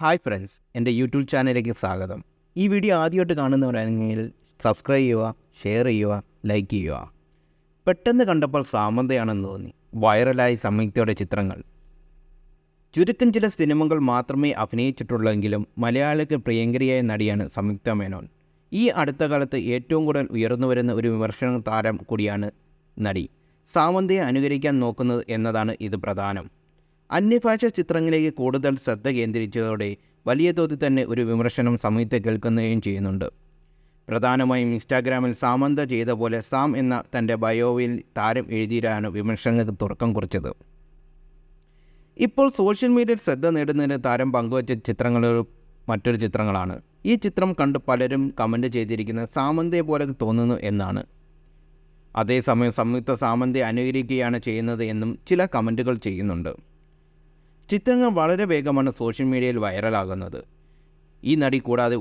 Hi friends, എൻ്റെ YouTube ചാനലിലേക്ക് സ്വാഗതം. ഈ വീഡിയോ ആദ്യമായിട്ട് കാണുന്നവരാണെങ്കിൽ സബ്സ്ക്രൈബ് ചെയ്യുക, ഷെയർ ചെയ്യുക, ലൈക്ക് ചെയ്യുക. പെട്ടെന്ന് കണ്ടപ്പോൾ സാമന്തയാണെന്ന് തോന്നി. വൈറലായി സംയുക്തയുടെ ചിത്രങ്ങൾ. ചുരുക്കം ചില സിനിമകൾ മാത്രമേ അഭിനയിച്ചിട്ടുള്ളെങ്കിലും മലയാളിക്ക് പ്രിയങ്കരിയായ നടിയാണ് സംയുക്ത മേനോൻ. ഈ അടുത്ത കാലത്ത് ഏറ്റവും കൂടുതൽ ഉയർന്നു വരുന്ന ഒരു വിമർശന താരം കൂടിയാണ് നടി. സാമന്തയെ അനുകരിക്കാൻ നോക്കുന്നത് എന്നതാണ് ഇത് പ്രധാനം. അന്യഭാഷാ ചിത്രങ്ങളിലേക്ക് കൂടുതൽ ശ്രദ്ധ കേന്ദ്രീകരിച്ചതോടെ വലിയ തോതിൽ തന്നെ ഒരു വിമർശനം സംയുക്ത കേൾക്കുകയും ചെയ്യുന്നുണ്ട്. പ്രധാനമായും ഇൻസ്റ്റാഗ്രാമിൽ സാമന്ത ചെയ്ത പോലെ സാം എന്ന തൻ്റെ ബയോയിൽ താരം എഴുതിയാണ് വിമർശനങ്ങൾക്ക് തുടക്കം കുറിച്ചത്. ഇപ്പോൾ സോഷ്യൽ മീഡിയയിൽ ശ്രദ്ധ നേടുന്നതിന് താരം പങ്കുവച്ച ചിത്രങ്ങൾ മറ്റൊരു ചിത്രങ്ങളാണ്. ഈ ചിത്രം കണ്ട് പലരും കമൻറ്റ് ചെയ്തിരിക്കുന്നത് സാമന്തയെ പോലെ തോന്നുന്നു എന്നാണ്. അതേസമയം സംയുക്ത സാമന്തയെ അനുകരിക്കുകയാണ് ചെയ്യുന്നത് എന്നും ചില കമൻറ്റുകൾ ചെയ്യുന്നുണ്ട്. ചിത്രങ്ങൾ വളരെ വേഗമാണ് സോഷ്യൽ മീഡിയയിൽ വൈറലാകുന്നത്. ഈ നടി കൂടാതെ